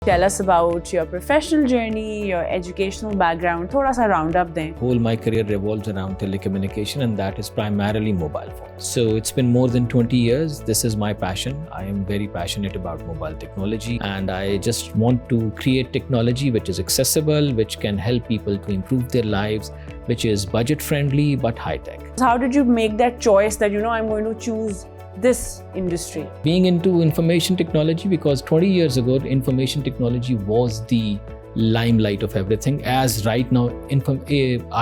Tell us about your professional journey, your educational background. थोड़ा सा round up दें. Whole my career revolves around telecommunication, and that is primarily mobile phones. So it's been more than 20 years. This is my passion. I am very passionate about mobile technology, and I just want to create technology which is accessible, which can help people to improve their lives, which is budget friendly but high tech. How did you make that choice that I'm going to choose this industry? Being into information technology, because 20 years ago information technology was the limelight of everything, as right now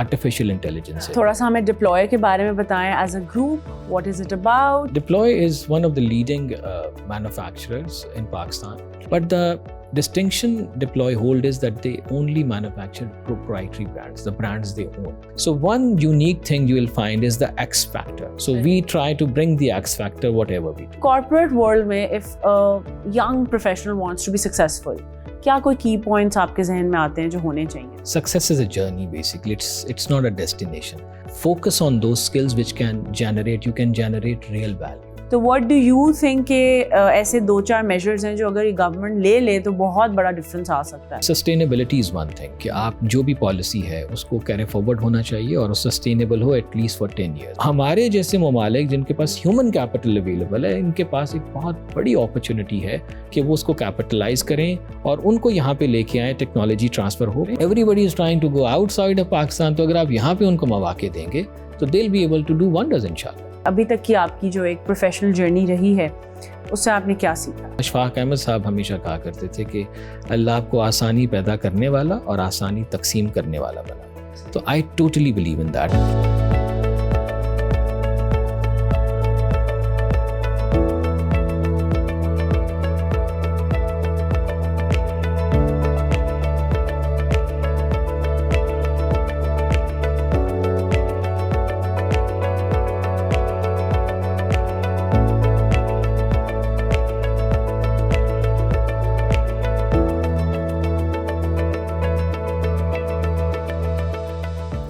artificial intelligence है. थोड़ा सा हमें Deploy के बारे में बताएं. As a group, what is it about? Deploy is one of the leading manufacturers in Pakistan, but the distinction Deploy hold is that they only manufacture proprietary brands, the brands they own. So one unique thing you will find is the X factor. So we try to bring the X factor whatever we do. Corporate world में, if a young professional wants to be successful, क्या कोई key points आपके जहन में आते हैं जो होने चाहिए? Success is a journey basically. It's not a destination. Focus on those skills which you can generate real value. तो what do you think के ऐसे 2-4 measures हैं जो अगर ये गवर्नमेंट ले तो बहुत बड़ा डिफरेंस आ सकता है? Sustainability is one thing, कि आप जो भी पॉलिसी है उसको कैरी फॉरवर्ड होना चाहिए और सस्टेनेबल हो एटलीस्ट फॉर 10 years. हमारे जैसे ममालिक जिनके पास ह्यूमन कैपिटल अवेलेबल है, इनके पास एक बहुत बड़ी अपॉर्चुनिटी है कि वो उसको कैपिटलाइज करें और उनको यहाँ पे लेके आए, टेक्नोलॉजी ट्रांसफर हो. Everybody is trying to go outside of Pakistan, तो अगर आप यहाँ पे उनको मौके देंगे तो they will be able to do wonders इंशाल्लाह. अभी तक की आपकी जो एक प्रोफेशनल जर्नी रही है उससे आपने क्या सीखा? अशफाक अहमद साहब हमेशा कहा करते थे कि अल्लाह आपको आसानी पैदा करने वाला और आसानी तकसीम करने वाला बना. तो आई totally believe in that.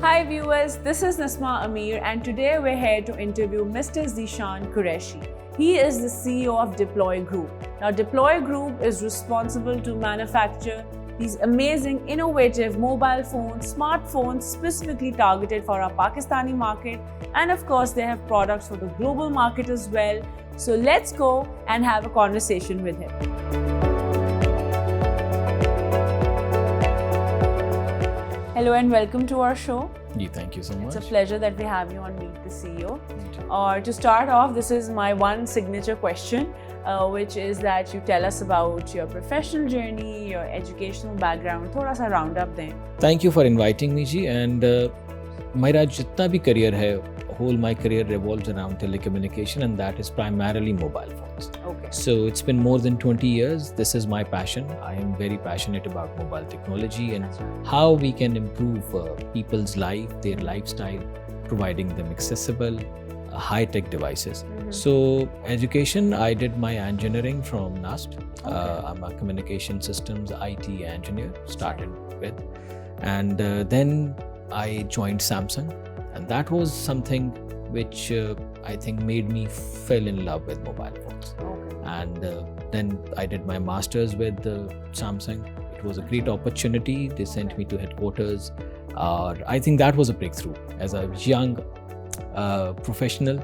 Hi viewers, this is Nasma Amir and today we're here to interview Mr. Zishan Qureshi. He is the CEO of Deploy Group. Now Deploy Group is responsible to manufacture these amazing innovative mobile phones, smartphones specifically targeted for our Pakistani market, and of course they have products for the global market as well. So let's go and have a conversation with him. Hello and welcome to our show. Thank you so much. It's a pleasure that we have you on Meet the CEO. Or to start off, this is my one signature question, which is that you tell us about your professional journey, your educational background. थोड़ा सा round up दें. Thank you for inviting me, ji. And मेरा जितना भी career है, whole my career revolves around telecommunication, and that is primarily mobile phones. Okay. So it's been more than 20 years. This is my passion. I am very passionate about mobile technology and how we can improve people's life, their lifestyle, providing them accessible, high-tech devices. So education, I did my engineering from NUST. I'm a communication systems IT engineer, started with. And then I joined Samsung. And that was something which I think made me fall in love with mobile phones. Okay. And then I did my master's with Samsung. It was a great opportunity. They sent me to headquarters. I think that was a breakthrough as a young professional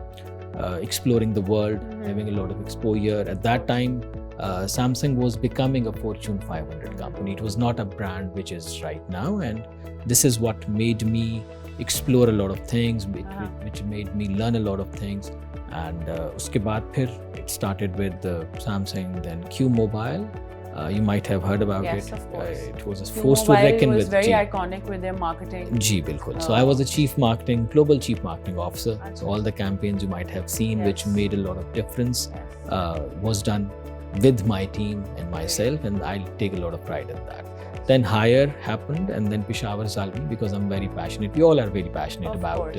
exploring the world, having a lot of exposure. At that time, Samsung was becoming a Fortune 500 company. It was not a brand which is right now. And this is what made me explore a lot of things, which made me learn a lot of things. And uske baad phir it started with Samsung, then Q Mobile. You might have heard about yes, it. Of course. It was a force to reckon with. It was very iconic with their marketing. Ji, bilkul. So I was the global chief marketing officer. So all the campaigns you might have seen, which made a lot of difference, was done with my team and myself, and I take a lot of pride in that. Then hire happened, and then Peshawar Zalmi, because I'm very passionate. We all are very passionate about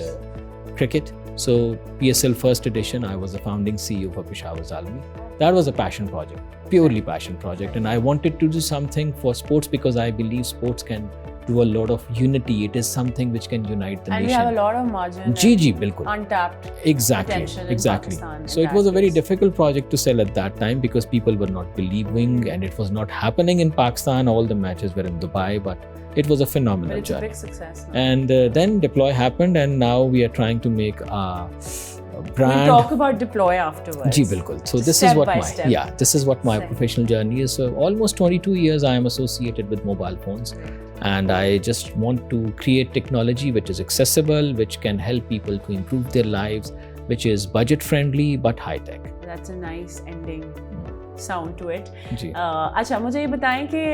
cricket. So PSL first edition, I was the founding CEO for Peshawar Zalmi. That was a passion project, purely passion project. And I wanted to do something for sports because I believe sports can do a lot of unity. It is something which can unite the And nation. we have a lot of margin. जी बिल्कुल. Untapped Exactly. potential in Exactly. Pakistan. So it was a very difficult project to sell at that time because people were not believing, and it was not happening in Pakistan. All the matches were in Dubai, but it was a phenomenal But it's journey. a big success now. And then Deploy happened, and now we are trying to make a brand. We'll talk about Deploy afterwards. जी बिल्कुल. So this Step is what by my step. this is what my Step. professional journey is. So almost 22 years I am associated with mobile phones, and I just want to create technology which is accessible, which can help people to improve their lives, which is budget friendly but high tech. That's a nice ending sound to it. जी. अच्छा, मुझे ये बताएं कि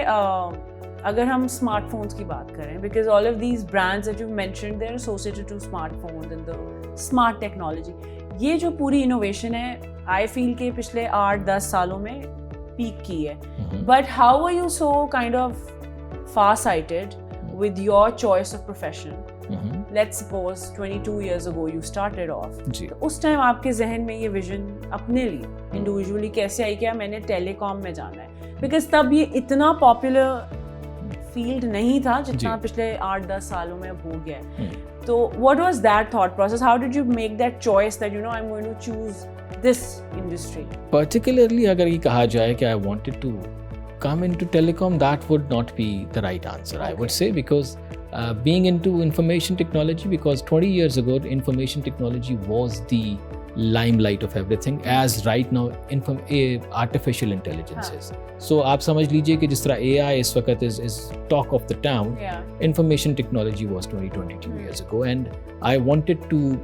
अगर हम smartphones की बात करें, because all of these brands that you've mentioned, they're associated to smartphones and the smart technology. ये जो पूरी इनोवेशन है, I feel कि पिछले 8-10 सालों में पीक की है. But how were you so kind of far-sighted with your choice of profession? Let's suppose 22 years ago you started off. जी. तो उस टाइम आपके जहन में ये विजन अपने लिए इंडिविजुअली कैसे आई कि मैंने टेलीकॉम में जाना है? बिकॉज तब ये इतना पॉपुलर फील्ड नहीं था जितना पिछले 8-10 सालों में अब हो गया है. तो what was that thought process? How did you make that choice that I'm going to choose this industry? Particularly अगर ये कहा जाए कि I wanted to come into telecom, that would not be the right answer. I would say, because being into information technology, because 20 years ago information technology was the limelight of everything, as right now artificial intelligence is. So आप समझ लीजिए कि जिस तरह AI इस वक्त is talk of the town. Information technology was 22 years ago, and I wanted to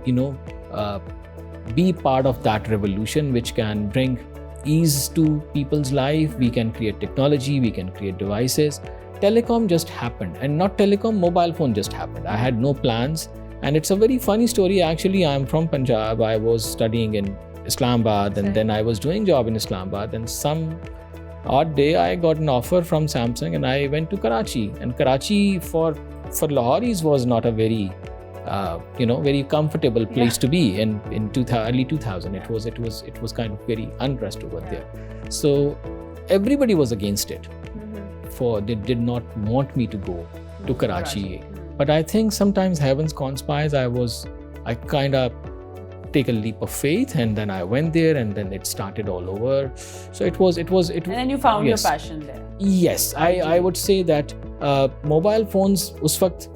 be part of that revolution which can bring ease to people's life. We can create technology, we can create devices. Telecom just happened, and not telecom, mobile phone just happened. I had no plans. And it's a very funny story. Actually, I'm from Punjab. I was studying in Islamabad, and then I was doing job in Islamabad. And some odd day, I got an offer from Samsung, and I went to Karachi. And Karachi for Lahoris was not a very, very comfortable place to be in early 2000. It was kind of very unrest over there. So everybody was against it. They did not want me to go to Karachi. But I think sometimes heavens conspires. I kind of take a leap of faith, and then I went there, and then it started all over. So it was. And then you found your passion there. Yes, I would say that mobile phones, us waqt,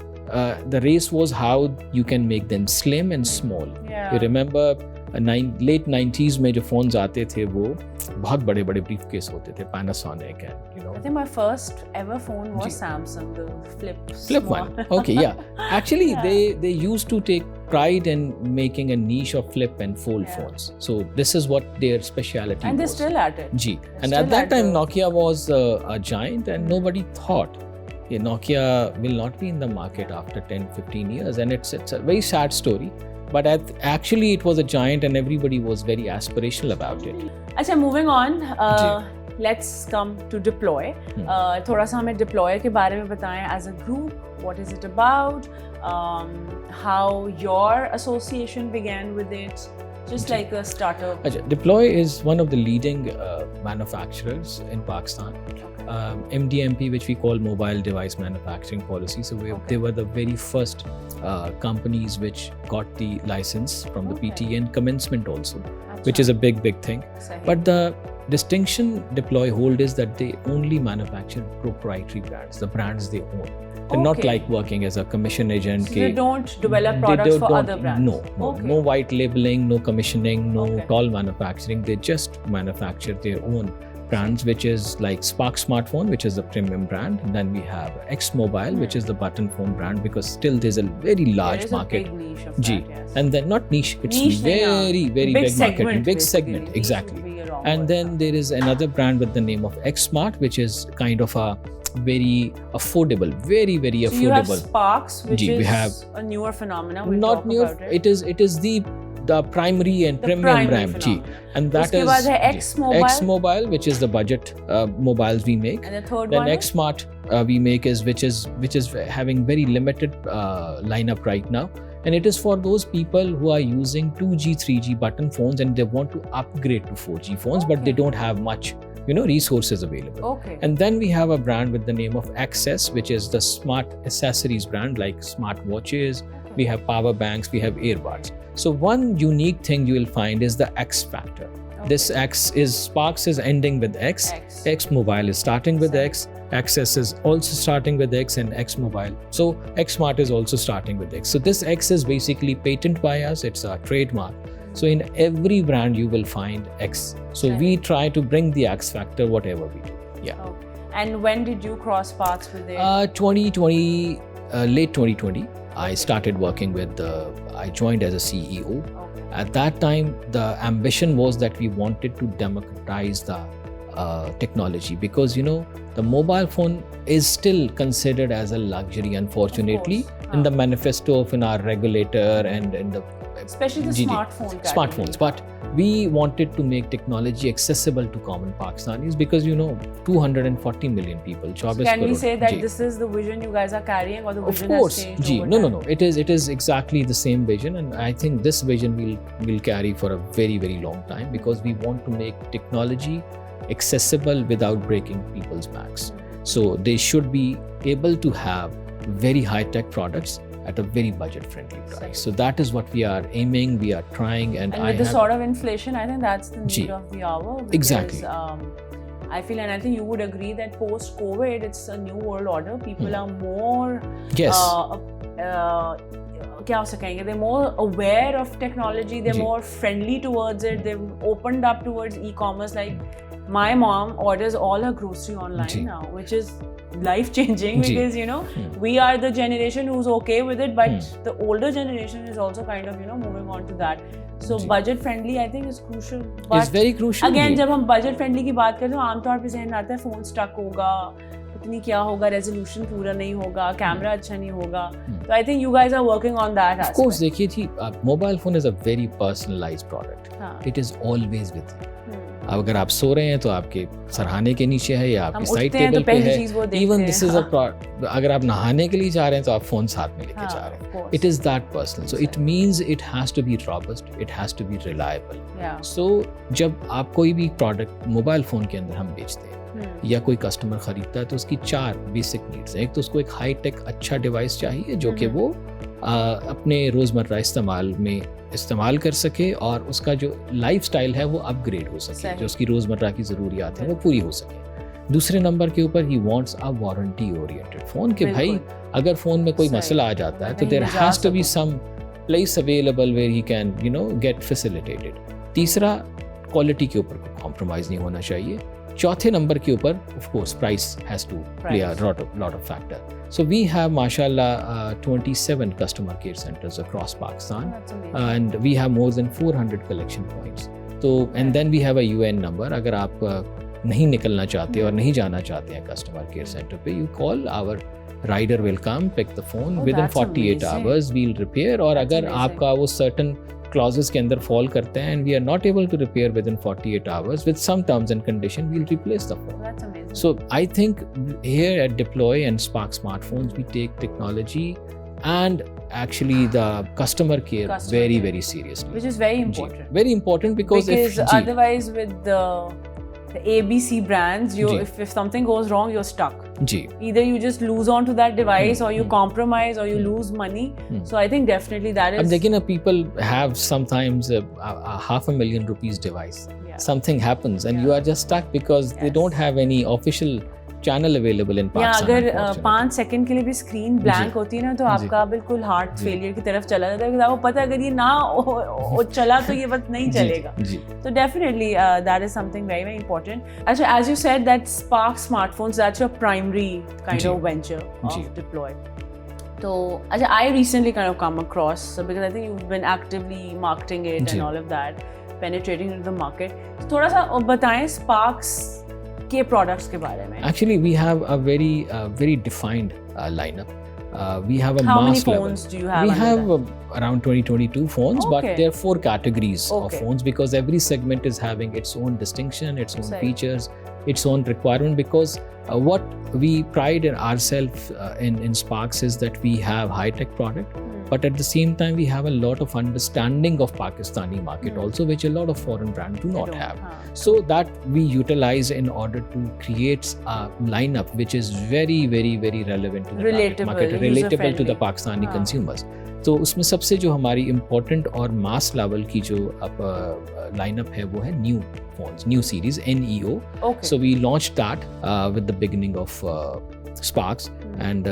the race was how you can make them slim and small. Yeah. You remember late 90s में जो phones आते थे वो बहुत बड़े बड़े briefcase होते थे, Panasonic and I think my first ever phone was Samsung, the flip one. Okay, yeah. Actually, they used to take pride in making a niche of flip and fold phones. So this is what their speciality and was. they're still at it. Ji. And at that time, Nokia was a giant, and nobody thought Nokia will not be in the market after 10-15 years. And it's a very sad story. But actually, it was a giant, and everybody was very aspirational about it. अच्छा, moving on. Let's come to Deploy. थोड़ा सा हमें Deploy के बारे में बताएं as a group. What is it about? How your association began with it? Just like a startup. Deploy is one of the leading manufacturers in Pakistan. MDMP, which we call Mobile Device Manufacturing Policy. So they were the very first companies which got the license from the PTA and commencement also, which is a big thing. But the distinction Deploy hold is that they only manufacture proprietary brands, the brands they own. They're not like working as a commission agent. So they don't develop products for other brands? No. No white labeling, no commissioning, no toll manufacturing. They just manufacture their own brands, which is like Spark Smartphone, which is the premium brand. And then we have X Mobile, which is the button phone brand, because still there's a very large market. There is a big niche of that, yes. And then not niche, it's very big market, big segment, exactly. And then there is another brand with the name of X Smart, which is kind of a very affordable, very affordable. So you have Sparks, which is a newer phenomenon. We'll not newer. It is the primary and premium brand. And that is X Mobile, which is the budget mobiles we make. And the third then one X Smart we make which is having very limited lineup right now. And it is for those people who are using 2G, 3G button phones, and they want to upgrade to 4G phones, but they don't have much resources available. Okay. And then we have a brand with the name of Access, which is the smart accessories brand, like smart watches. We have power banks, we have earbuds. So one unique thing you will find is the X factor. This X is Sparks is ending with X. X Mobile is starting with X. Access is also starting with X, and X Mobile. So X Smart is also starting with X. So this X is basically patented by us. It's a trademark. So in every brand you will find X. So we try to bring the X factor whatever we do. Yeah. Okay. And when did you cross paths with it? 2020, late 2020. I started working with I joined as a CEO. Okay. At that time, the ambition was that we wanted to democratize the technology, because the mobile phone is still considered as a luxury, unfortunately, in the manifesto of our regulator and in the especially the smartphones. But we wanted to make technology accessible to common Pakistanis, because 240 million people. So can we say that this is the vision you guys are carrying, or the vision has changed? Of course, no. It is exactly the same vision, and I think this vision will carry for a very, very long time, because we want to make technology accessible without breaking people's backs. So they should be able to have very high-tech products at a very budget-friendly price. So that is what we are aiming, we are trying, and with the sort of inflation, I think that's the need of the hour. Because, exactly. I feel, and I think you would agree, that post-COVID, it's a new world order. People are more, they're more aware of technology. They're more friendly towards it. They've opened up towards e-commerce. Like my mom orders all her grocery online now, which is life-changing, because we are the generation who's okay with it, but the older generation is also kind of moving on to that. So budget friendly, I think, is crucial. But it's very crucial. Again, जब हम budget friendly की बात करते हैं, तो आमतौर पे ज़हन आता है phone stuck होगा, पता नहीं क्या होगा, resolution पूरा नहीं होगा, camera अच्छा नहीं होगा. So I think you guys are working on that aspect. Of course, देखिए जी, mobile phone is a very personalized product. It is always with you. अब अगर आप सो रहे हैं तो आपके सरहाने के नीचे है या आपकी साइड टेबल पे है. इवन दिस इज अगर आप नहाने के लिए जा रहे हैं तो आप फोन साथ में लेके जा रहे हैं. It is that personal. So it means it has to be robust, it has to be reliable. So जब आप कोई भी प्रोडक्ट मोबाइल फोन के अंदर हम बेचते हैं या कोई कस्टमर खरीदता है, तो उसकी 4 बेसिक नीड्स हैं. एक तो उसको एक हाई टेक अच्छा डिवाइस चाहिए जो कि वो अपने रोज़मर्रा इस्तेमाल में इस्तेमाल कर सके, और उसका जो लाइफस्टाइल है वो अपग्रेड हो सके, जो उसकी रोज़मर्रा की ज़रूरियात हैं वो पूरी हो सके. दूसरे नंबर के ऊपर he wants a warranty oriented phone, कि भाई अगर फ़ोन में कोई मसला आ जाता है तो there has to be some place available where he can get facilitated. तीसरा, क्वालिटी के ऊपर कोई कॉम्प्रोमाइज़ नहीं होना चाहिए. चौथे नंबर के ऊपर of course price has to play a lot of factor. So we have, mashallah, 27 customer care centers across Pakistan, and we have more than 400 collection points. So and then we have a UN number. अगर आप नहीं निकलना चाहते और नहीं जाना चाहते हैं customer care center पे, you call, our rider will come, pick the phone within 48 hours. We'll repair. और अगर आपका वो certain clauses के अंदर fall करते हैं and we are not able to repair within 48 hours, with some terms and condition, we'll replace the phone. That's amazing. So I think here at Deploy and Spark Smartphones, we take technology and actually the customer care very, very seriously. Which is very important. Very important, because otherwise with the ABC brands, if something goes wrong, you're stuck. Either you just lose on to that device, or you compromise, or you lose money. So I think definitely that is. I'm thinking people have sometimes a $500,000 rupees device. Something happens and you are just stuck because they don't have any official channel available in Pakistan. अगर 5 second के लिए भी screen blank होती है ना, तो आपका बिल्कुल हार्ट फेलियर की तरफ चला जाता है, क्योंकि आपको पता है अगर ये ना चला तो ये बस नहीं चलेगा. So definitely that is something very, very important. Actually, as you said, that Spark Smartphones, that's your primary kind of venture of Deploy. So I recently kind of come across, because I think you've been actively marketing it and all of that, penetrating into the market. So थोड़ा सा बताएं Sparks के products के बारे में. Actually, we have a very defined lineup. We have a How mass many level. phones do you have? We have around 2022 phones, but Okay. there are 4 categories of Okay. phones because every segment is having its own distinction, its own Right. features, its own requirement. Because what we pride in ourselves in Sparks is that we have high-tech product, but at the same time we have a lot of understanding of Pakistani market also, which a lot of foreign brands do not have. So that we utilize in order to create a lineup which is very, very, very relevant to the target market, relatable to the Pakistani consumers. तो उसमें सबसे जो हमारी important और mass level की जो lineup है वो है new phones, new series, NEO. Okay. So we launched that with the beginning of Sparks, and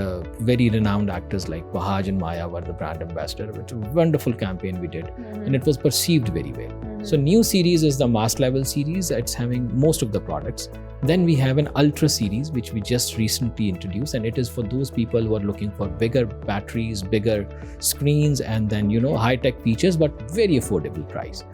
very renowned actors like Bahaj and Maya were the brand ambassador. Which was a wonderful campaign we did, and it was perceived very well. So new series is the mass level series. It's having most of the products. Then we have an ultra series which we just recently introduced, and it is for those people who are looking for bigger batteries, bigger screens, and then high tech features but very affordable price.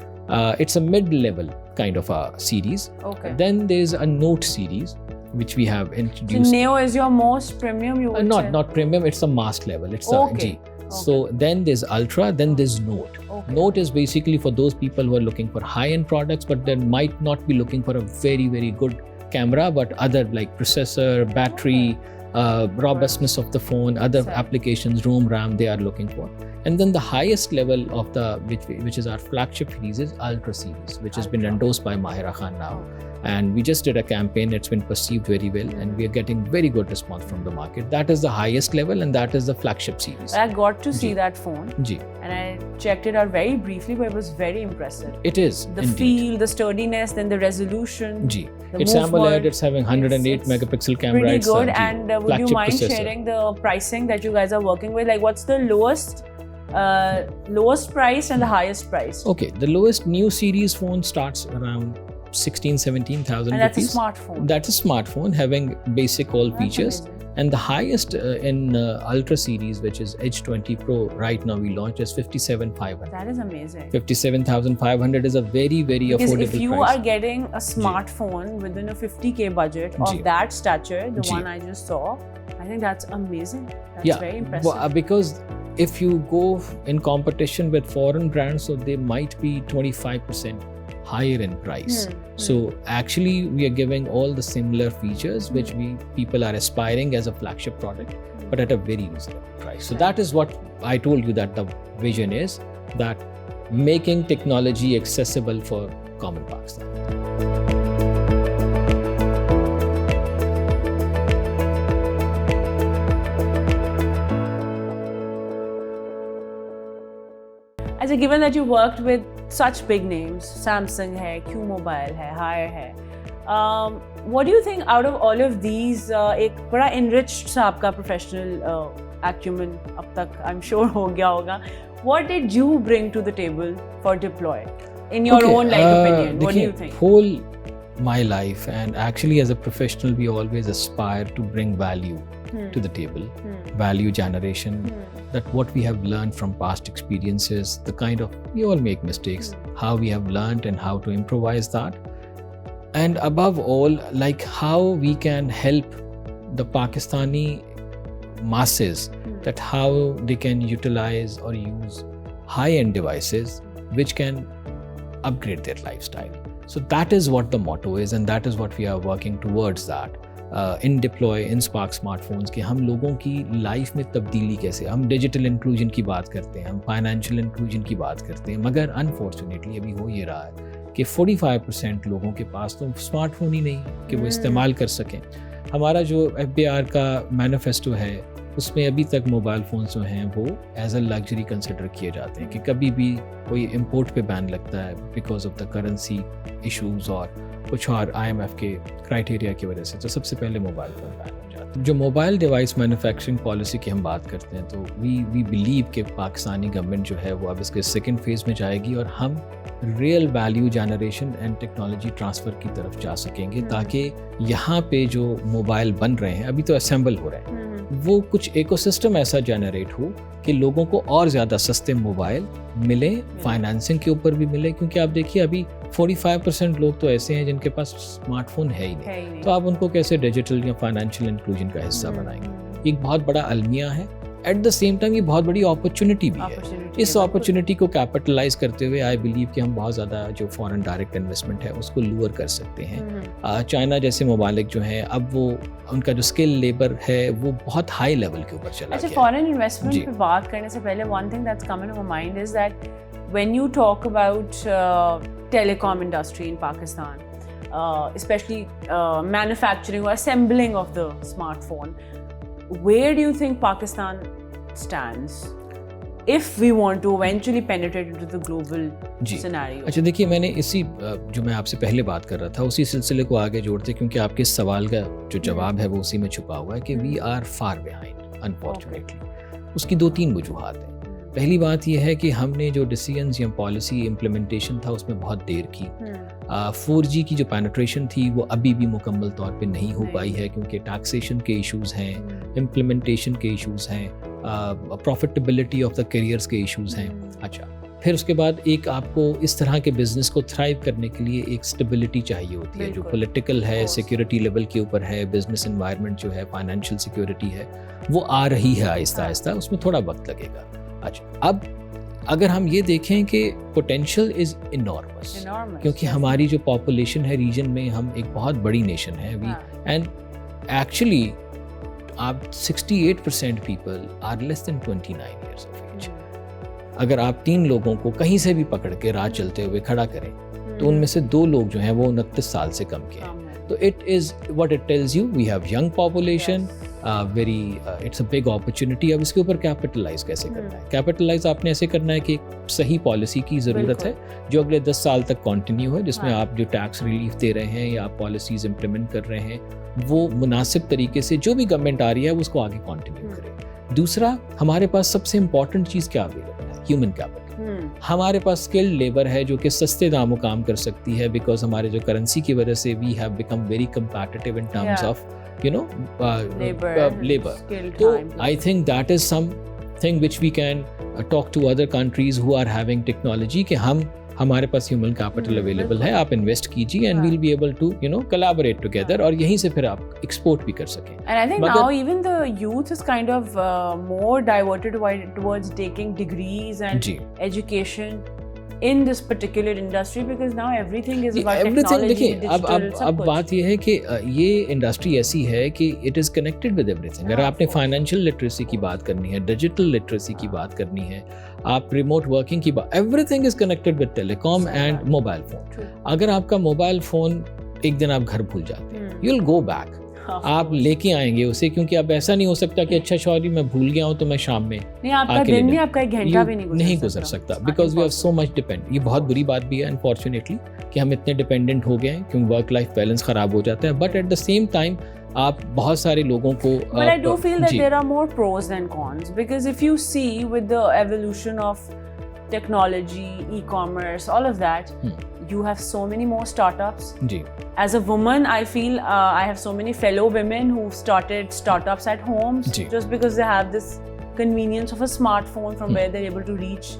It's a mid-level kind of a series. Okay. Then there's a Note series which we have introduced. So Neo is your most premium, you would say? Not premium, it's a mass level. It's a G. So then there's Ultra, then there's Note. Okay. Note is basically for those people who are looking for high-end products, but they might not be looking for a very, very good camera, but other like processor, battery, robustness of the phone, other applications, ROM, RAM they are looking for. And then the highest level of the which is our flagship series is Ultra series, which has been endorsed by Mahira Khan now. And we just did a campaign. It's been perceived very well, and we are getting very good response from the market. That is the highest level, and that is the flagship series. I got to see that phone, Ji. and I checked it out very briefly, but it was very impressive. It is The indeed. feel, the sturdiness, then the resolution. Ji. The It's move AMOLED. word. It's having 108 It's megapixel camera. Pretty It's good. Ji, And would you flagship mind processor. sharing the pricing that you guys are working with? Like, what's the lowest price and the highest price? Okay, the lowest new series phone starts around 17,000 And that's rupees. a smartphone. That's a smartphone having basic all That's features. amazing. And the highest in Ultra series, which is Edge 20 Pro, right now we launched is 57,500. That is amazing. 57,500 is a very, very Because affordable if you price. are getting a smartphone within a 50K budget of Ji. that stature, the Ji. one I just saw, I think that's amazing. That's Yeah, very impressive. because if you go in competition with foreign brands, so they might be 25% higher in price. So actually we are giving all the similar features which people are aspiring as a flagship product, but at a very reasonable price. So that is what I told you, that the vision is that making technology accessible for common Pakistan. As a given that you worked with such big names, Samsung hai, Q Mobile hai, Haier hai, what do you think out of all of these, एक बड़ा enriched सा आपका professional acumen अब तक I'm sure हो गया होगा. What did you bring to the table for Deploy? In your own opinion, what do you think? Whole my life, and actually as a professional, we always aspire to bring value to the table, value generation, that what we have learned from past experiences, the kind of, we all make mistakes, how we have learned and how to improvise that. And above all, like how we can help the Pakistani masses, that how they can utilize or use high-end devices which can upgrade their lifestyle. So that is what the motto is, and that is what we are working towards that. In Deploy, in Spark Smartphones, कि हम लोगों की life में तब्दीली कैसे, हम digital inclusion की बात करते हैं, हम फाइनेंशियल इंक्लूजन की बात करते हैं, मगर अनफॉर्चुनेटली अभी हो ये रहा है कि 45% लोगों के पास तो स्मार्टफोन ही नहीं है कि वो इस्तेमाल कर सकें. हमारा जो FBR का मैनिफेस्टो है उसमें अभी तक मोबाइल फ़ोन्स जो हैं वो एज अ लग्जरी कंसिडर किए जाते हैं कि कभी भी कोई इंपोर्ट पे बैन लगता है because of the currency issues और कुछ और IMF के क्राइटेरिया की वजह से, तो सबसे पहले मोबाइल फ़ोन बैन हो जाता है. जो मोबाइल डिवाइस मैन्युफैक्चरिंग पॉलिसी की हम बात करते हैं, तो वी बिलीव कि पाकिस्तानी गवर्नमेंट जो है वो अब इसके सेकेंड फेज़ में जाएगी और हम real value generation and technology transfer की तरफ जा सकेंगे, ताकि यहाँ पे जो मोबाइल बन रहे हैं, अभी तो असेंबल हो रहे हैं, वो कुछ इकोसिस्टम ऐसा जनरेट हो कि लोगों को और ज़्यादा सस्ते मोबाइल मिले, फाइनेंसिंग के ऊपर भी मिले. क्योंकि आप देखिए अभी 45% लोग तो ऐसे हैं जिनके पास स्मार्टफोन है ही नहीं, तो आप उनको कैसे डिजिटल या फाइनेंशियल इंक्लूजन का हिस्सा बनाएंगे. एक बहुत बड़ा अलमिया है, एट द सेम टाइम ये बहुत बड़ी अपॉर्चुनिटी भी है इस अपॉर्चुनिटी को कैपिटलाइज करते हुए आई बिलीव कि हम बहुत ज़्यादा जो फॉरेन डायरेक्ट इन्वेस्टमेंट है उसको लूअर कर सकते हैं। चाइना जैसे ममालिक जो हैं अब वो उनका जो स्किल लेबर है वो बहुत हाई लेवल के ऊपर चला अच्छा, गया। फॉरेन इन्वेस्टमेंट पे बात करने से पहले one thing that's coming to my mind is that when you talk about telecom industry in Pakistan, especially manufacturing or assembling of the smartphone, where do you think Pakistan stands if we want to eventually penetrate into the global scenario? अच्छा देखिए, मैंने इसी जो मैं आपसे पहले बात कर रहा था उसी सिलसिले को आगे जोड़ते, क्योंकि आपके इस सवाल का जो जवाब है वो उसी में छुपा हुआ है कि we are far behind unfortunately. उसकी 2-3 वजूहात हैं। पहली बात यह है कि हमने जो डिसीजंस या पॉलिसी इम्प्लीमेंटेशन था उसमें बहुत देर की। 4G की जो पेनिट्रेशन थी वो अभी भी मुकम्मल तौर पे नहीं हो पाई है, क्योंकि टैक्सेशन के इश्यूज हैं, इम्प्लीमेंटेशन के इश्यूज हैं, प्रॉफिटेबिलिटी ऑफ द करियर्स के इश्यूज हैं। अच्छा, फिर उसके बाद एक आपको इस तरह के बिजनेस को थ्राइव करने के लिए एक स्टेबिलिटी चाहिए होती है, जो पॉलिटिकल है, सिक्योरिटी लेवल के ऊपर है, बिजनेस एनवायरनमेंट जो है, फाइनेंशियल सिक्योरिटी है, वो आ रही है आहिस्ता आहिस्ता, उसमें थोड़ा वक्त लगेगा। अच्छा, अब अगर हम ये देखें कि पोटेंशियल इज इनॉर्मस, क्योंकि हमारी जो पॉपुलेशन है रीजन में, हम एक बहुत बड़ी नेशन है वी, एंड एक्चुअली आप 68% people are less than 29 years of age। अगर आप 3 लोगों को कहीं से भी पकड़ के राह चलते हुए खड़ा करें तो उनमें से 2 लोग जो हैं वो 29 साल से कम के हैं। तो it is what it tells you, we have young population, it's a big opportunity. अब इसके ऊपर कैपिटलाइज कैसे करना है? कैपिटलाइज आपने ऐसे करना है कि एक सही पॉलिसी की ज़रूरत है जो अगले 10 साल तक कंटिन्यू है, जिसमें आप जो टैक्स रिलीफ दे रहे हैं या आप पॉलिसीज इम्प्लीमेंट कर रहे हैं वो मुनासिब तरीके से जो भी गवर्नमेंट आ रही है उसको आगे कंटिन्यू करें। दूसरा, हमारे पास सबसे इंपॉर्टेंट चीज़ क्या अवेलेबल है? Human capital. हमारे पास स्किल्ड लेबर है जो कि सस्ते दामों काम कर सकती है, बिकॉज हमारे जो करेंसी की वजह से we have become very competitive in terms of labor. So I think that is something which we can talk to other countries who are having technology कि हमारे पास ह्यूमन कैपिटल अवेलेबल है, आप invest कीजिए and we'll be able to collaborate together, और यहीं से फिर आप एक्सपोर्ट भी कर सकें। And I think now even the youth is kind of more diverted towards taking degrees and education in this particular industry because now everything is about technology, digital, अब बात ये है कि ये इंडस्ट्री ऐसी है कि it is connected with everything. अगर आपने फाइनेंशियल लिटरेसी की बात करनी है, डिजिटल लिटरेसी की बात करनी है, आप रिमोट वर्किंग की बात, everything is connected with telecom and mobile phone. अगर आपका मोबाइल फोन एक दिन आप घर भूल जाते हैं, यू विल गो बैक, आप लेके आएंगे उसे, क्योंकि अब ऐसा नहीं हो सकता कि अच्छा सॉरी मैं भूल गया हूँ तो मैं शाम में नहीं, आपका दिन भी, आपका 1 घंटा भी नहीं गुजर सकता, because we have so much depend. ये बहुत बुरी बात भी है अनफॉर्चुनेटली कि हम इतने डिपेंडेंट हो गए हैं, क्योंकि वर्क लाइफ बैलेंस खराब हो जाता है, but at the same time आप बहुत सारे लोगों को But I do feel that there are more pros than cons, because if you see with the evolution of technology, e-commerce, all of that, you have so many more startups. As a woman, I feel I have so many fellow women who started startups at home just because they have this convenience of a smartphone from where they're able to reach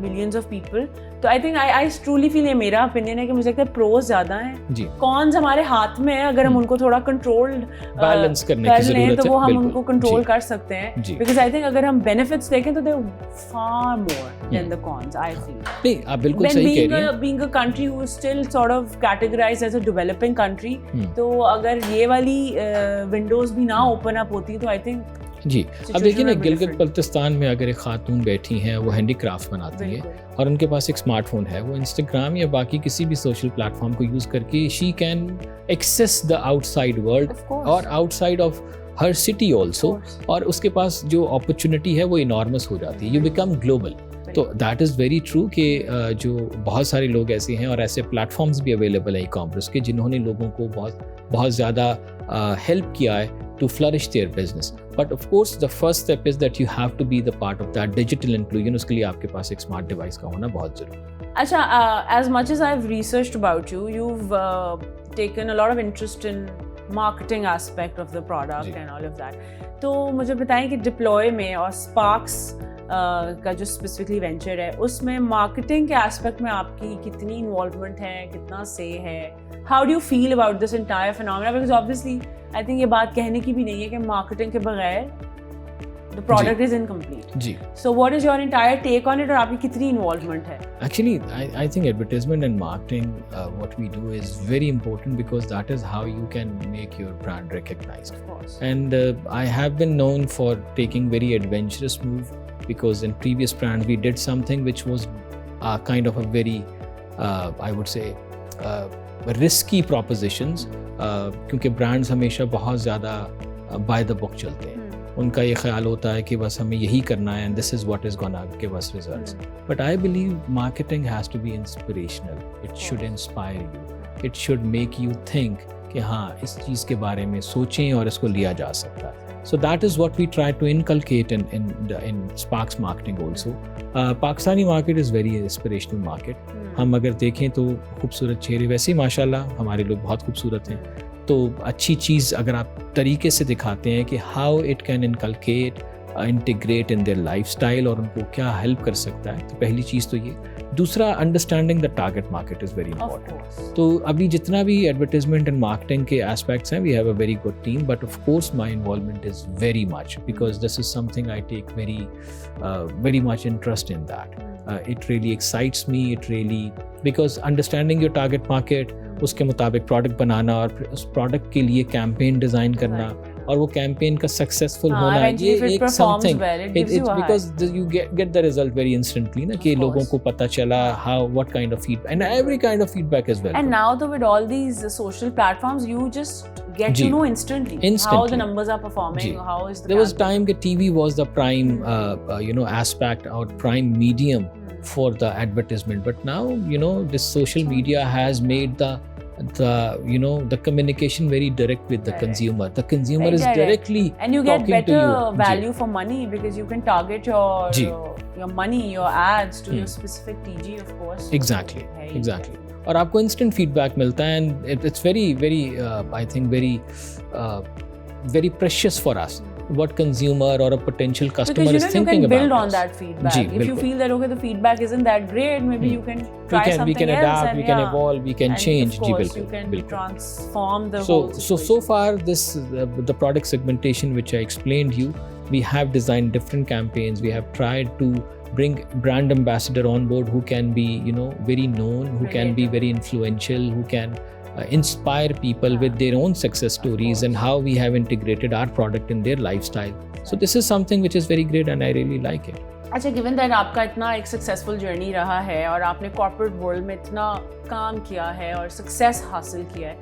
millions of people. तो I think I truly feel, ये मेरा opinion है कि मुझे लगता है pros ज्यादा हैं, कॉन्स हमारे हाथ में है। अगर हम उनको थोड़ा कंट्रोल्ड बैलेंस करने की जरूरत है तो वो हम उनको कंट्रोल कर सकते हैं, बिकॉज आई थिंक अगर हम बेनिफिट्स देखें तो they far more than the cons. I feel नहीं, आप बिल्कुल सही कह रही हैं। Being a country who is still sort of categorised as a developing country, तो अगर ये वाली विंडोज भी ना ओपन अप होती तो आई थिंक जी। अब देखिए ना, गिलगित बल्तिस्तान में अगर एक खातून बैठी हैं, वो हैंडीक्राफ्ट बनाती है और उनके पास एक स्मार्टफोन है, वो इंस्टाग्राम या बाकी किसी भी सोशल प्लेटफॉर्म को यूज करके she can access the outside world और outside of her city also, और उसके पास जो अपॉर्चुनिटी है वो इनॉर्मस हो जाती है, यू बिकम ग्लोबल। तो दैट इज़ वेरी ट्रू कि जो बहुत सारे लोग ऐसे हैं और ऐसे प्लेटफॉर्म्स भी अवेलेबल हैं ई कॉमर्स के, जिन्होंने लोगों को बहुत ज़्यादा हेल्प किया है to flourish their business. But of course the first step is that you have to be the part of that digital inclusion. उसके लिए आपके पास एक स्मार्ट डिवाइस का होना बहुत ज़रूरी है। अच्छा, as much as I've researched about you, you've taken a lot of interest in marketing aspect of the product and all of that. तो मुझे बताएं कि डिप्लॉय में और स्पार्क्स का जो स्पेसिफिकली वेंचर है, उसमें मार्केटिंग के एस्पेक्ट में आपकी कितनी इन्वॉल्वमेंट है, कितना से है? How do you feel about this entire phenomena? Because obviously I think ये बात कहने की भी नहीं है कि मार्केटिंग के बगैर the product is incomplete. Ji. So what is your entire take on it और आपकी कितनी involvement है? Actually, I think advertisement and marketing, what we do is very important because that is how you can make your brand recognized. Of course. And I have been known for taking very adventurous move because in previous brands we did something which was kind of a very, I would say, risky propositions. क्योंकि brands हमेशा बहुत ज़्यादा by the book चलते हैं. उनका ये ख्याल होता है कि बस हमें यही करना है and this is what is gonna give us results. But I believe marketing has to be inspirational. It should inspire you. It should make you think कि हाँ इस चीज़ के बारे में सोचें और इसको लिया जा सकता है. So that is what we try to inculcate in Sparks marketing also. Pakistani market is very inspirational market. हम अगर देखें तो खूबसूरत चेहरे वैसे ही माशाल्लाह हमारे लोग बहुत खूबसूरत हैं. तो अच्छी चीज़ अगर आप तरीके से दिखाते हैं कि how it can inculcate integrate in their lifestyle और उनको क्या हेल्प कर सकता है, तो पहली चीज़ तो ये. दूसरा, understanding the target market is very important. तो अभी जितना भी एडवर्टाइजमेंट एंड मार्केटिंग के एस्पेक्ट्स हैं, we have a very good team, but of course my involvement is very much because this is something I take very much interest in that. It really excites me. It really, because understanding your target market, उसके मुताबिक product बनाना और फिर उस product के लिए campaign design करना और वो कैंपेन का सक्सेसफुल होना, ये एक something, because you get the result very instantly ना कि लोगों को पता चला how what kind of feedback and every kind of feedback is welcome. And now तो with all these social platforms you just get to know instantly how the numbers are performing. How is the there was time that TV was the prime aspect or prime medium for the advertisement, but now this social media has made the communication very direct with the consumer. The consumer is directly and you get better value for money because you can target your money, your ads to your specific TG, of course. Exactly. और आपको instant feedback मिलता है and it's very I think very precious for us what consumer or a potential customer is thinking about. Because you can build on that feedback. If you feel that okay, the feedback isn't that great, maybe you can try something else. We can adapt, we can evolve, we can change. Of course, you can transform the whole situation. So far this the product segmentation which I explained you, we have designed different campaigns. We have tried to bring brand ambassador on board who can be very known, who can be very influential, who can inspire people with their own success stories and how we have integrated our product in their lifestyle. So this is something which is very great and I really like it. अच्छा, given that आपका इतना एक successful journey रहा है और आपने corporate world में इतना काम किया है और सक्सेस हासिल किया है,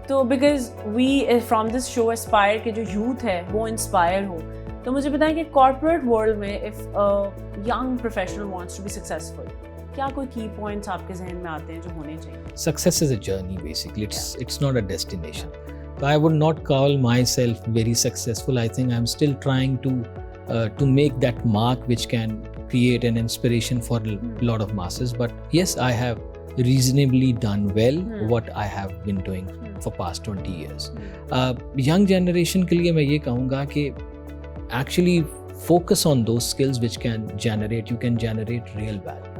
तो because we from this show aspire के जो यूथ है वो इंस्पायर हो, तो मुझे बताएं कि कॉर्पोरेट वर्ल्ड में if young professional wants to be successful, क्या कोई की पॉइंट्स आपके जहन में आते हैं जो होने चाहिए? Success is a journey basically. It's not a destination. So I would not call myself very successful. I think I'm still trying to make that mark which can create an inspiration for a lot of masses. But yes, I have reasonably done well what I have been doing for past 20 years. Young generation के लिए मैं ये कहूँगा कि actually focus on those skills which you can generate real value.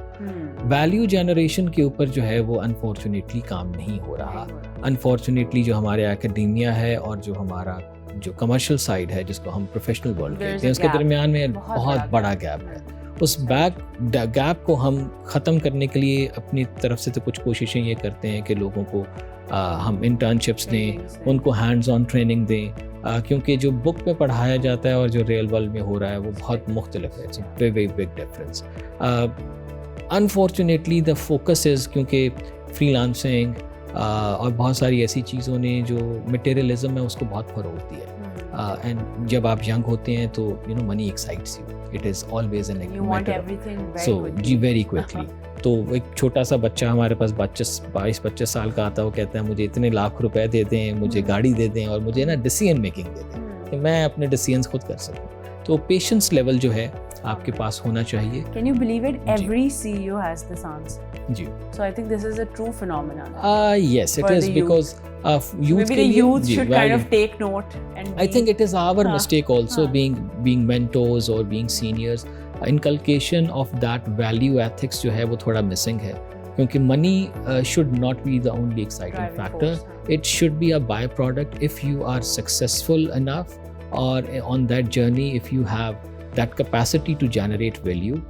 Value generation के ऊपर जो है वो अनफॉर्चुनेटली काम नहीं हो रहा. अनफॉर्चुनेटली जो हमारे एकेडेमिया है और जो हमारा जो कमर्शियल साइड है जिसको हम प्रोफेशनल वर्ल्ड कहते हैं, उसके दरमियान में बहुत बड़ा गैप है. उस गैप को हम ख़त्म करने के लिए अपनी तरफ से तो कुछ कोशिशें ये करते हैं कि लोगों को हम इंटर्नशिप्स दें, उनको हैंड्स ऑन ट्रेनिंग दें, क्योंकि जो बुक में पढ़ाया जाता है और जो रियल वर्ल्ड में हो रहा है वो बहुत मुख्तलिफ है. It's a very big difference. Unfortunately the focus is, क्योंकि फ्रीलांसिंग और बहुत सारी ऐसी चीज़ों ने जो मटेरियलिज्म है उसको बहुत फ़रोग़ दिया है. एंड जब आप यंग होते हैं तो money excites you, it is always an so G very quickly. तो एक छोटा सा बच्चा हमारे पास 22-25 साल का आता है, वो कहता है मुझे इतने लाख रुपए दे दें, मुझे गाड़ी दे दें और मुझे ना डिसीजन मेकिंग दे दें कि मैं अपने डिसीजंस खुद कर सकूँ. तो पेशेंस लेवल जो है आपके पास होना चाहिए. Can you believe it? Every CEO has this answer. Ji. So I think this is a true phenomenon. Yes, it is because youth. Maybe the youth should kind of take note and. I think it is our mistake also being mentors or being seniors. Inculcation of that value ethics जो है वो थोड़ा missing है, क्योंकि money should not be the only exciting factor. It should be a byproduct if you are successful enough or on that journey if you have that capacity to generate value,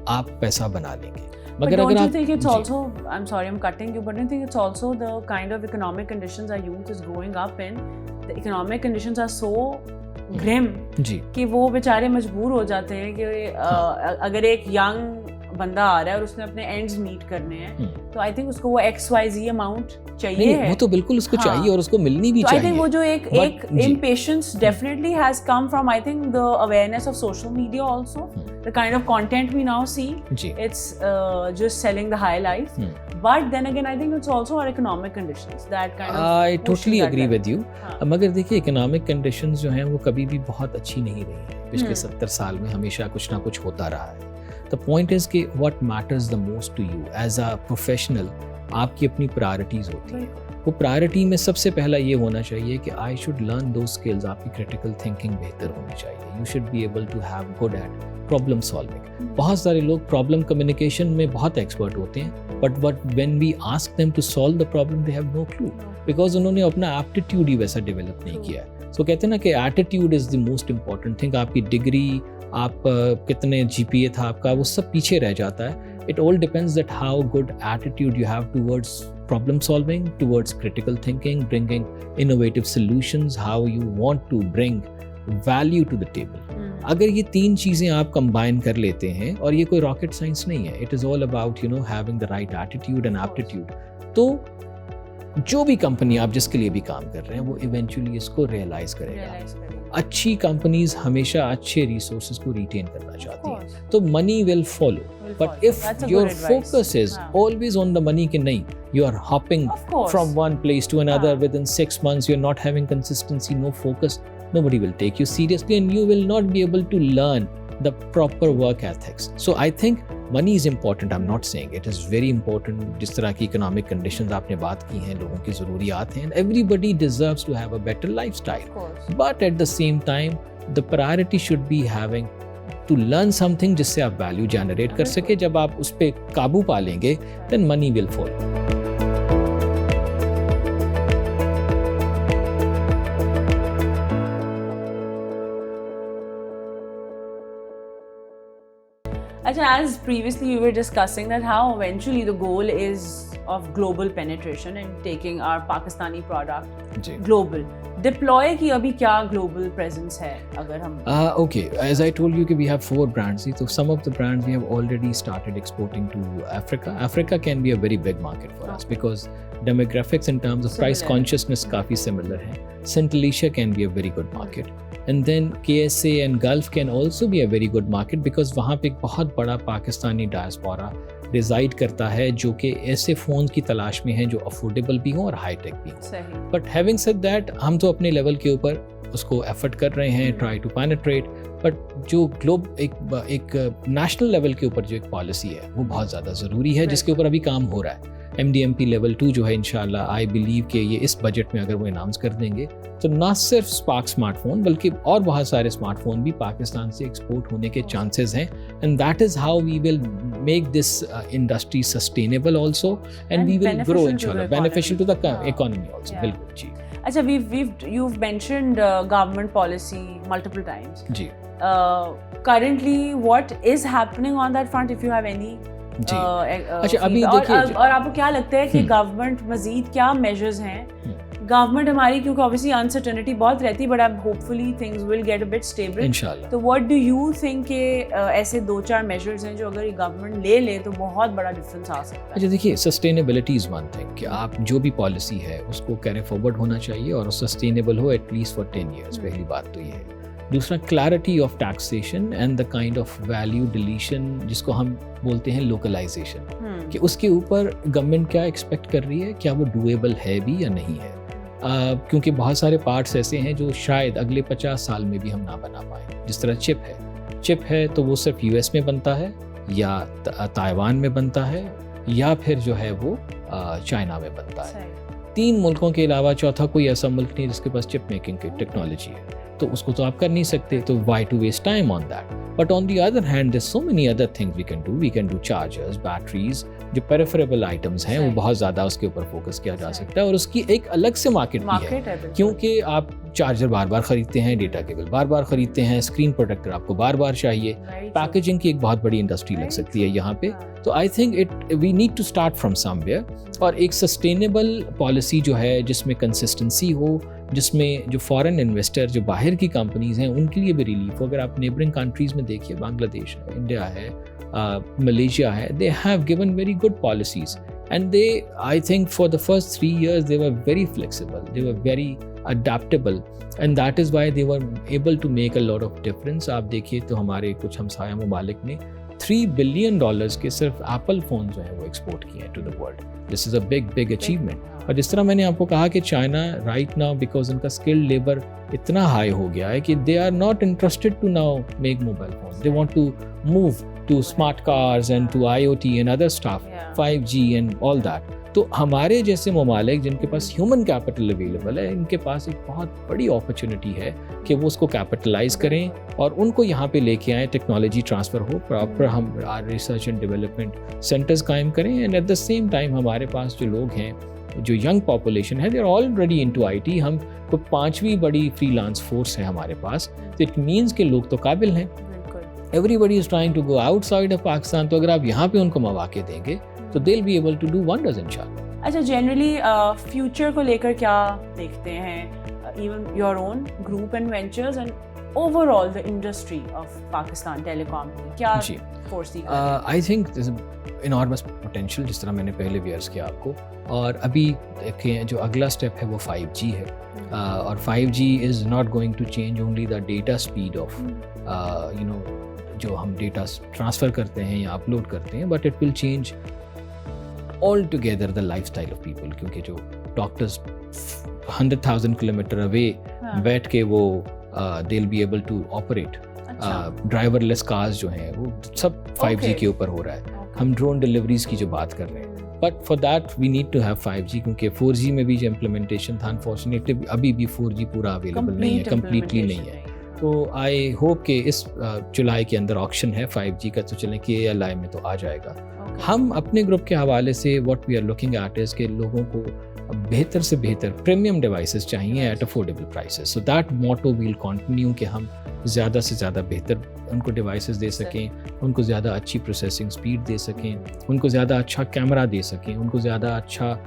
आप पैसा बना लेंगे। But मगर don't अगर you आप think it's ji, also, I'm sorry I'm cutting you, but don't you think it's also the kind of economic conditions our youth is growing up in? The economic conditions are so grim जी कि वो बेचारे मजबूर हो जाते हैं कि अगर एक यंग बंदा आ रहा है और उसने अपने एंड्स मीट करने हैं तो आई थिंक उसको वो XYZ अमाउंट चाहिए नहीं, है। वो तो बिल्कुल उसको चाहिए और उसको मिलनी भी तो आई चाहिए। थिंक वो जो एक जी। impatience definitely has come from, I think, the awareness of social media also, the kind of content we now see, ji it's just selling the high life. But then again, I think it's also our economic conditions that kind of I pushing totally that agree level. with you. हाँ. मगर देखिए economic conditions जो हैं वो कभी भी बहुत अच्छी नहीं रही हैं। पिछले 70 साल में हमेशा कुछ ना कुछ होता रहा है। द पॉइंट इज कि what matters the most to you as a professional, आपकी अपनी प्रायोरिटीज होती हैं। वो प्रायोरिटी में सबसे पहला ये होना चाहिए कि आई शुड लर्न दो स्किल्स। आपकी क्रिटिकल थिंकिंग बेहतर होनी चाहिए। You should be able to have good at problem solving. बहुत सारे लोग प्रॉब्लम कम्युनिकेशन में बहुत एक्सपर्ट होते हैं, but when we ask them to solve the problem they have no clue, because उन्होंने अपना एप्टीट्यूड ही वैसा डेवलप नहीं किया है। सो कहते हैं ना कि attitude is the most important thing. आपकी डिग्री, आप कितने GPA था आपका, वो सब पीछे रह जाता है। It all depends that how good attitude you have towards problem solving, towards critical thinking, bringing innovative solutions, how you want to bring value to the table. अगर ये तीन चीज़ें आप कंबाइन कर लेते हैं, और ये कोई रॉकेट साइंस नहीं है, it is all about having the right attitude and aptitude, तो जो भी कंपनी आप जिसके लिए भी काम कर रहे हैं वो इवेंचुअली इसको रियलाइज करेगा। अच्छी कंपनीज हमेशा अच्छे रिसोर्सेज को रिटेन करना चाहती हैं, तो money will follow. But if your focus is always on the money कि नहीं, you are hopping from one place to another within 6 months, you're not having consistency, no focus, nobody will take you seriously and you will not be able to learn the proper work ethics. So I think money is important, I'm not saying it is very important. जिस तरह की economic conditions आपने बात की हैं, लोगों की ज़रूरियात हैं, everybody deserves to have a better lifestyle. But at the same time, the priority should be having to learn something जिससे आप value generate कर सके। जब आप उस पर काबू पा लेंगे, then money will follow. As previously we were discussing that how eventually the goal is of global penetration and taking our Pakistani product global. Deploy की अभी क्या global presence है अगर हम Okay, as I told you कि we have 4 brands, so some of the brands we have already started exporting to Africa. Africa can be a very big market for us because demographics in terms of price consciousness काफ़ी similar है. St. Lucia can be a very good market. And then KSA and Gulf can also be a very good market because वहाँ पे एक बहुत बड़ा Pakistani diaspora resided करता है जो कि ऐसे फ़ोन की तलाश में हैं जो अफोर्डेबल भी हों और हाई टेक भी हों। बट हैविंग सेड दैट, हम तो अपने लेवल के ऊपर उसको एफर्ट कर रहे हैं, ट्राई टू पेनिट्रेट, बट जो एक नेशनल लेवल के ऊपर जो एक पॉलिसी है वो बहुत ज़्यादा ज़रूरी है, जिसके ऊपर अभी काम हो रहा है। MDMP लेवल 2 जो है इंशाल्लाह आई बिलीव कि ये इस बजट में अगर वो अनाउंस कर देंगे तो ना सिर्फ स्पार्क स्मार्टफोन बल्कि और बहुत सारे स्मार्टफोन भी पाकिस्तान से एक्सपोर्ट होने के चांसेस हैं, and that is how we will make this industry sustainable also and we will grow इंशाल्लाह, beneficial to the economy also. बिल्कुल जी। अच्छा, you've mentioned government policy multiple times. Ji. Currently what is happening on that front, if you have any अच्छा अभी देखिए और आपको क्या लगता है कि गवर्नमेंट मजीद क्या मेजर्स हैं? गवर्नमेंट हमारी क्योंकि ऑब्वियसली अनसर्टेनिटी बहुत रहती है, बट अब hopefully things will get a bit stable इंशाल्लाह। तो व्हाट डू यू थिंक के ऐसे 2-4 मेजर्स हैं जो अगर गवर्नमेंट ले तो बहुत बड़ा डिफरेंस आ सकता है? अच्छा देखिए, सस्टेनेबिलिटी इज वन थिंग कि आप जो भी पॉलिसी है उसको कैरी फॉरवर्ड होना चाहिए और सस्टेनेबल हो एटलीस्ट फॉर 10 ईयर्स। पहली बात तो ये है। दूसरा, clarity of taxation and the kind of value deletion जिसको हम बोलते हैं लोकलाइजेशन, कि उसके ऊपर गवर्नमेंट क्या एक्सपेक्ट कर रही है, क्या वो डूएबल है भी या नहीं है। क्योंकि बहुत सारे पार्ट्स ऐसे हैं जो शायद अगले 50 साल में भी हम ना बना पाएँ। जिस तरह चिप है तो वो सिर्फ US में बनता है या ताइवान में बनता है या फिर जो है वो चाइना में बनता है। 3 मुल्कों के अलावा चौथा कोई ऐसा मुल्क नहीं जिसके पास चिप मेकिंग की टेक्नोलॉजी है, तो उसको तो आप कर नहीं सकते, तो why to waste time on that. But on the other hand, there's so many other things we can do. We can do chargers, batteries, जो peripheral items हैं वो बहुत ज़्यादा उसके ऊपर फोकस किया जा सकता है और उसकी एक अलग से मार्केट भी है, क्योंकि आप चार्जर बार बार खरीदते हैं, डेटा केबल बार बार खरीदते हैं, स्क्रीन प्रोटेक्टर आपको बार बार चाहिए, पैकेजिंग की एक बहुत बड़ी इंडस्ट्री लग सकती है यहाँ पे. तो I think we need to start from somewhere, और एक सस्टेनेबल पॉलिसी जो है जिसमें कंसिस्टेंसी हो, जिसमें जो फॉरेन इन्वेस्टर, जो बाहर की कंपनीज हैं, उनके लिए भी रिलीफ हो. अगर आप नेबरिंग कंट्रीज में देखिए, बांग्लादेश है, इंडिया है, मलेशिया है, they have given very good policies and they, I think for the first 3 years they were very flexible, they were very adaptable, and that is why they were able to make a lot of difference. आप देखिए तो हमारे कुछ हमसाया ममालिक ने $3 billion के सिर्फ Apple phone जो है वो एक्सपोर्ट किए हैं to the world. This is a big achievement. और जिस तरह मैंने आपको कहा कि चाइना राइट नाउ, बिकॉज उनका स्किल्ड लेबर इतना हाई हो गया है कि they are not interested to now make mobile phone, they want to move to smart cars and to IoT and other stuff, 5G and all that. तो हमारे जैसे ममालिक जिनके पास ह्यूमन कैपिटल अवेलेबल है, इनके पास एक बहुत बड़ी अपॉर्चुनिटी है कि वो उसको कैपिटलाइज करें और उनको यहाँ पे लेके आएँ, टेक्नोलॉजी ट्रांसफ़र हो, प्रॉपर हम रिसर्च एंड डेवलपमेंट सेंटर्स कायम करें, and at the same time हमारे पास जो लोग हैं, जो यंग पॉपुलेशन है, they are already into IT. हम तो 5वीं बड़ी फ्रीलांस फोर्स है हमारे पास. तो इट मीन्स के लोग तो काबिल हैं. Everybody is trying to go outside of Pakistan. तो अगर आप यहाँ पे उनको मौके देंगे तो they'll be able to do wonders inshallah. अच्छा, generally future को लेकर क्या देखते हैं, even your own group and ventures and overall the industry of Pakistan telecom क्या foresee करते हैं? I think there's enormous potential, जिस तरह मैंने पहले भी अर्ज़ किया आपको. और अभी देखें जो अगला स्टेप है वो 5G है. और 5G is not going to change only the data speed of जो हम डेटा ट्रांसफ़र करते हैं या अपलोड करते हैं, but it will change all together the life style of people. क्योंकि जो डॉक्टर्स 100,000 किलोमीटर अवे बैठ के वो they will be able to operate. Driverless cars जो हैं वो सब 5G के ऊपर हो रहा है. हम ड्रोन डिलीवरीज की जो बात कर रहे हैं, but for that we need to have 5G, क्योंकि 4G में भी जो इम्प्लीमेंटेशन था अनफॉर्चुनेटली अभी भी 4G पूरा अवेलेबल नहीं है, कम्प्लीटली नहीं है. तो आई होप कि इस जुलाई के अंदर ऑक्शन है 5G का, तो चलें कि ALI में तो आ जाएगा. हम अपने ग्रुप के हवाले से what we are looking at is कि लोगों को बेहतर से बेहतर प्रीमियम डिवाइसेस चाहिए at affordable prices. So that motto will continue कि हम ज़्यादा से ज़्यादा बेहतर उनको डिवाइसेस दे सकें, उनको ज़्यादा अच्छी प्रोसेसिंग स्पीड दे सकें, उनको ज़्यादा अच्छा कैमरा दे सकें, उनको ज़्यादा अच्छा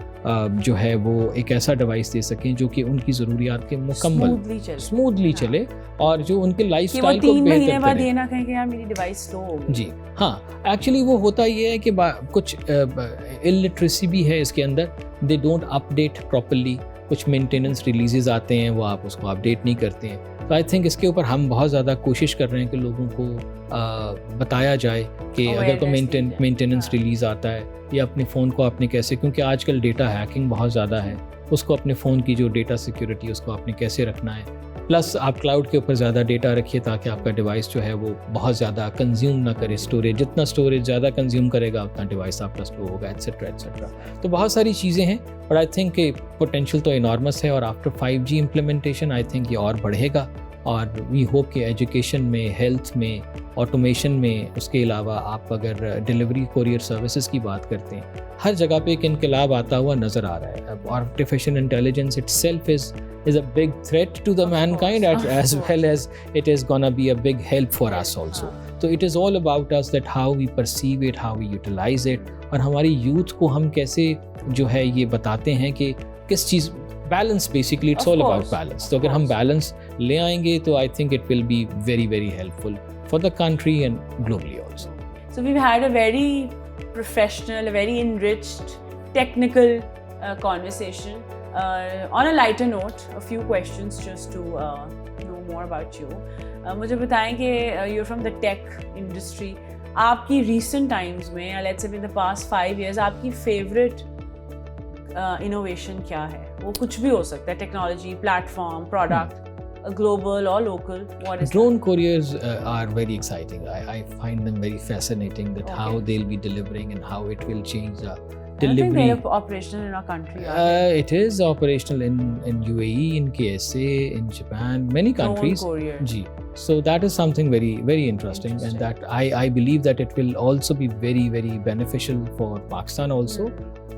जो है वो एक ऐसा डिवाइस दे सकें जो कि उनकी ज़रूरियात के मुकम्मल स्मूथली चले और जो उनके लाइफ स्टाइल को बेहतर करे. ये ना कहें कि यार मेरी डिवाइस स्लो हो गई. जी हाँ, एक्चुअली वो होता ये है कि कुछ इलिटरेसी भी है इसके अंदर. They don't update properly. कुछ मेंटेनेंस रिलीजेस आते हैं, वो आप उसको अपडेट नहीं करते हैं. तो आई थिंक इसके ऊपर हम बहुत ज़्यादा कोशिश कर रहे हैं कि लोगों को बताया जाए कि अगर कोई मेंटेनेंस रिलीज़ आता है या अपने फ़ोन को आपने कैसे, क्योंकि आजकल डेटा हैकिंग बहुत ज़्यादा है, उसको अपने फ़ोन की जो डेटा सिक्योरिटी उसको आपने कैसे रखना है. प्लस आप क्लाउड के ऊपर ज़्यादा डेटा रखिए ताकि आपका डिवाइस जो है वो बहुत ज़्यादा कंज्यूम ना करे स्टोरेज. जितना स्टोरेज ज़्यादा कंज्यूम करेगा उतना डिवाइस आपका स्लो होगा, एट्सेट्रा एट्सेट्रा. तो बहुत सारी चीज़ें हैं, बट आई थिंक कि पोटेंशियल तो इनॉर्मस है. और after 5G implementation I think ये और बढ़ेगा. और वी होप कि एजुकेशन में, हेल्थ में, ऑटोमेशन में, उसके अलावा आप अगर डिलीवरी कोरियर सर्विसेज की बात करते हैं, हर जगह पे एक इनकलाब आता हुआ नज़र आ रहा है. Artificial intelligence itself is a big threat to the mankind as well as it is gonna be a big help for us also. So it is all about us, that how we perceive it, how we utilize it, और हमारी youth को हम कैसे जो है ये बताते हैं कि किस चीज़ balance. Basically it's all about balance. तो अगर हम बैलेंस ले आएंगे तो I think it will be very very helpful for the country and globally also. So we've had a very professional, a very enriched technical conversation. On a lighter note, a few questions just to know more about you. मुझे बताएं कि you're from the tech industry. आपकी recent times में, let's say in the past 5 years, आपकी favorite innovation क्या है? वो कुछ भी हो सकता है, technology, platform, product, global or local. What is drone couriers are very exciting. I find them very fascinating, that how they'll be delivering and how it will change the delivery. I think they're operational in our country. It is operational in UAE, in KSA, in Japan, many countries. Drone courier. Ji. So that is something very, very interesting, and that I believe that it will also be very, very beneficial for Pakistan also.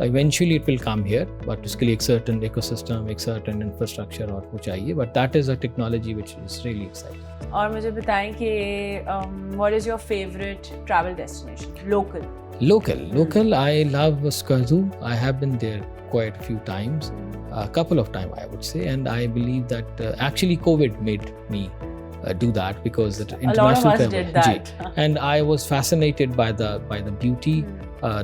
Eventually it will come here, but उसके लिए एक certain ecosystem, एक certain infrastructure और वो चाहिए, but that is a technology which is really exciting. और मुझे बताएं कि what is your favorite travel destination? Local. I love Skardu. I have been there quite a few times, a couple of times I would say, and I believe that actually COVID made me do that, because the international a lot of us travel, did that. and I was fascinated by the beauty,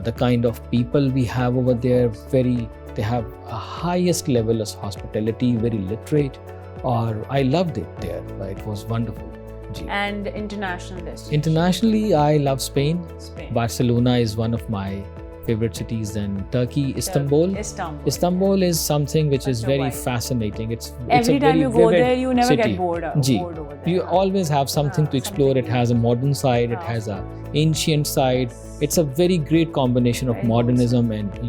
the kind of people we have over there. They have a highest level of hospitality, very literate, or I loved it there. It was wonderful. And international destinations? Internationally, I love Spain. Barcelona is one of my favorite cities. Then Turkey, Istanbul is something which is very fascinating. It's every a time very you go vivid there, you never city. get bored over there. You always have something to explore. It has a modern side, it has a ancient side. It's a very great combination of modernism and a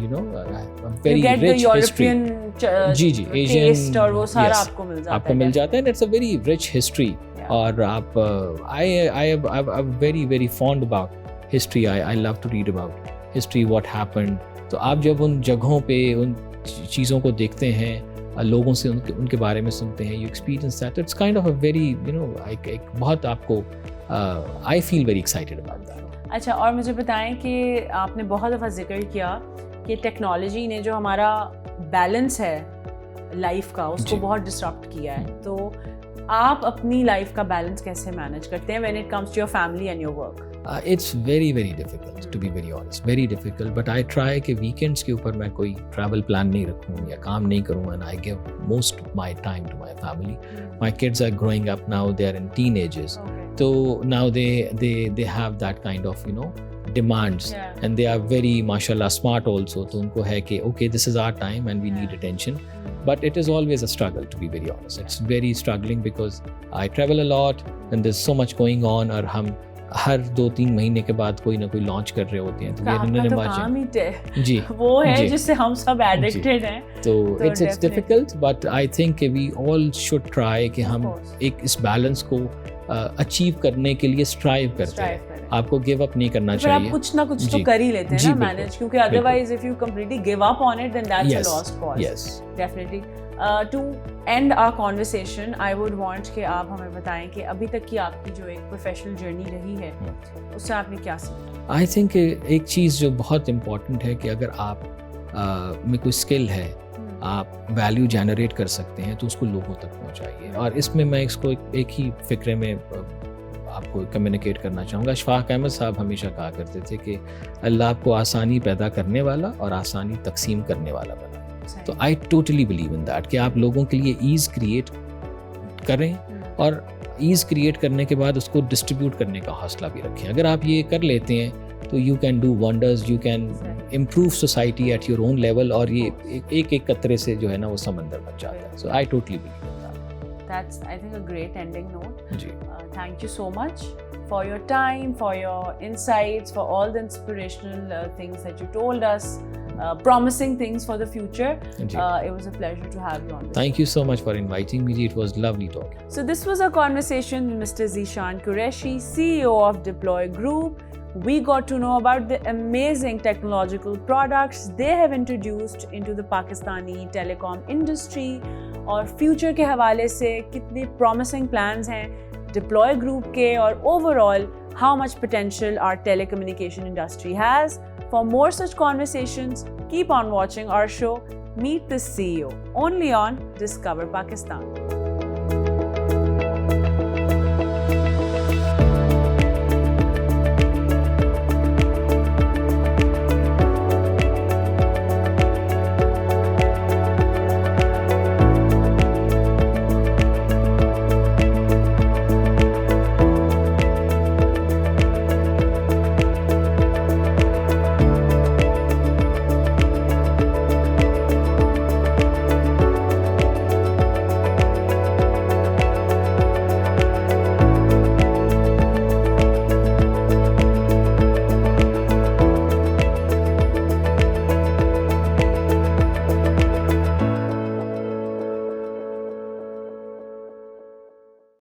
very you get rich the history. European Asian taste और वो सारा आपको मिल जाता है. And it's a very rich history. और आप I'm very, very fond about history. I love to read about history, what happened. तो आप जब उन जगहों पे उन चीज़ों को देखते हैं, लोगों से उनके बारे में सुनते हैं, you experience that. It's kind of a very, एक बहुत आपको I feel very excited about that. अच्छा, और मुझे बताएं कि आपने बहुत दफ़ा जिक्र किया कि टेक्नोलॉजी ने जो हमारा बैलेंस है लाइफ का, उसको बहुत डिस्टर्ब किया है. तो आप अपनी लाइफ का बैलेंस कैसे मैनेज करते हैं when it comes to your family and your work? It's very, very difficult, to be very honest. Very difficult. But I try कि weekends के ऊपर मैं कोई travel plan नहीं रखूँ या काम नहीं करूँ, and I give most of my time to my family. My kids are growing up now. They are in teenagers. So now they have that kind of demands, and they are very mashallah smart also. तो उनको है कि okay, this is our time and we need attention. But it is always a struggle, to be very honest. It's very struggling because I travel a lot and there's so much going on, और हम हर 2-3 महीने के बाद कोई ना कोई launch कर रहे होते हैं. तो जी वो है जिससे हम सब एडिक्टेड हैं. तो it's difficult, but I think we all should try कि हम एक इस बैलेंस को अचीव करने के लिए स्ट्राइव करते हैं. आपको गिव अप नहीं करना चाहिए. आप कुछ ना कुछ तो कर ही लेते हैं ना मैनेज, क्योंकि otherwise if you completely give up on it then that's a lost cause. Definitely. To end our conversation, I would want कि आप हमें बताएं कि अभी तक की आपकी जो एक प्रोफेशनल जर्नी रही है, उससे आपने क्या सीखा? आई थिंक एक चीज़ जो बहुत इम्पोर्टेंट है कि अगर आप में कोई स्किल है, आप वैल्यू जनरेट कर सकते हैं, तो उसको लोगों तक पहुंचाइए. और इसमें मैं इसको एक ही फिक्रे में आपको कम्युनिकेट करना चाहूँगा. अशफाक अहमद साहब हमेशा कहा करते थे कि अल्लाह आपको आसानी पैदा करने वाला और आसानी तकसीम करने वाला बना. तो आई टोटली बिलीव इन दैट कि आप लोगों के लिए ईज़ क्रिएट करें, और ईज़ क्रिएट करने के बाद उसको डिस्ट्रीब्यूट करने का हौसला भी रखें. अगर आप ये कर लेते हैं तो you can do wonders, you can improve society at your own level, और ये एक कतरे से जो है ना वो समंदर बन जाता है. So I totally believe in that. That's, I think, a great ending note. जी. Thank you so much for your time, for your insights, for all the inspirational things that you told us, promising things for the future. It was a pleasure to have you on this. Thank you so much for inviting me. It was lovely talking. So this was a conversation with Mr. Zeeshan Qureshi, CEO of Deploy Group. We got to know about the amazing technological products they have introduced into the Pakistani telecom industry, और future के हवाले से कितने promising plans हैं deploy group के, और overall how much potential our telecommunication industry has. For more such conversations, keep on watching our show Meet the CEO, only on Discover Pakistan.